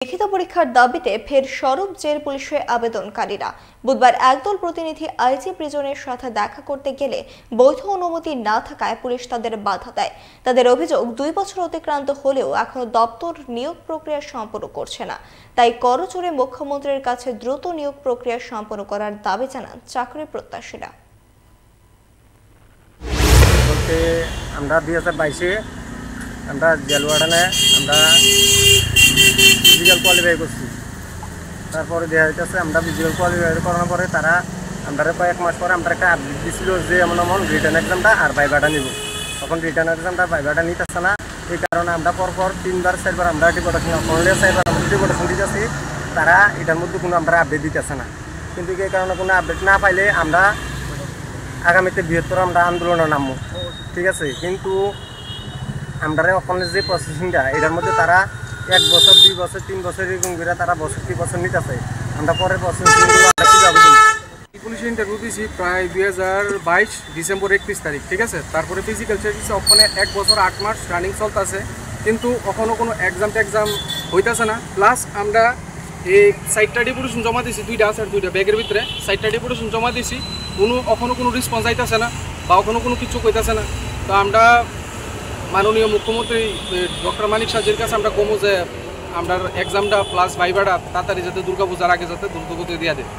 লিখিত পরীক্ষার দাবিতে ফের সরব জেল পুলিশে আবেদনকারীরা। বুধবার একদল প্রতিনিধি আইজি প্রিজনের সাথে দেখা করতে গেলে বৈধ অনুমতি না থাকায় পুলিশ তাদের বাধা দেয়। তাদের অভিযোগ 2 বছর অতিক্রান্ত হলেও এখনো দপ্তর নিয়োগ প্রক্রিয়া সম্পন্ন করছে না। তাই করজোড়ে মুখ্যমন্ত্রীর কাছে দ্রুত নিয়োগ প্রক্রিয়া সম্পন্ন করার দাবি জানান চাকরি প্রত্যাশীরা। আমরা 2022-এ আমরা জেল ওয়ার্ডেনে আমরা ফিজিক্যাল কোয়ালিফাই করছি। তারপরে দেখা যাচ্ছে আমরা ফিজিক্যাল কোয়ালিফাই করানোর পরে তারা আমরা কয়েক মাস পরে আমরা একটা আপডেট দিয়েছিল যে এমন রিটার্ন এক্সামটা আর ভাইভাটা নিব। তখন রিটার্ন এক্সামটা ভাইভাটা নিতেছে না, এই কারণে আমরা পরপর 3-4বার আমরা ডিপোর্টেশন অনলাইনে 4বার আমরা ডিপোর্টেশন দিতেছি। তারা এটার মধ্যে কোনো আমরা আপডেট দিতেছে না, কিন্তু এই কারণে কোনো আপডেট না পাইলে আমরা আগামীতে বৃহত্তর আমরা আন্দোলনে নামবো, ঠিক আছে। কিন্তু আমরা ওখানে যে প্রসেসিংটা এটার মধ্যে তারা 1 বছর 2 বছর 3 বছর এরকম করে তারা বছর কি বছর নিতে চাই। আমরা পরের প্রসেসিংগুলো আমরা কীভাবে দিই? পুলিশ ইন্টারভিউ দিয়েছি প্রায় 2022 ডিসেম্বর 31 তারিখ, ঠিক আছে। তারপরে ফিজিক্যাল চেয়েছি ওখানে 1 বছর 8 মাস রানিং চলতেছে, কিন্তু ওখানে কোনো এক্সাম হইতেছে না। প্লাস আমরা এই সাইটটা ডিপুটেশন জমা দিয়েছি, 2টা আছে আর 2টা ব্যাগের ভিতরে সাইটটা ডিপুটেশন জমা দিয়েছি, ওখানে কোনো রেসপন্স আইতেছে না বা ওখানে কোনো কিছু কইতেছে না। তো আমরা মাননীয় মুখ্যমন্ত্রী ডক্টর মানিক সাহার কাছে আমরা কমো যে আমরা এক্সামটা প্লাস ভাইভাটা তাড়াতাড়ি যাতে দুর্গাপূজার আগে যাতে দ্রুতগতি দিয়ে দেয়।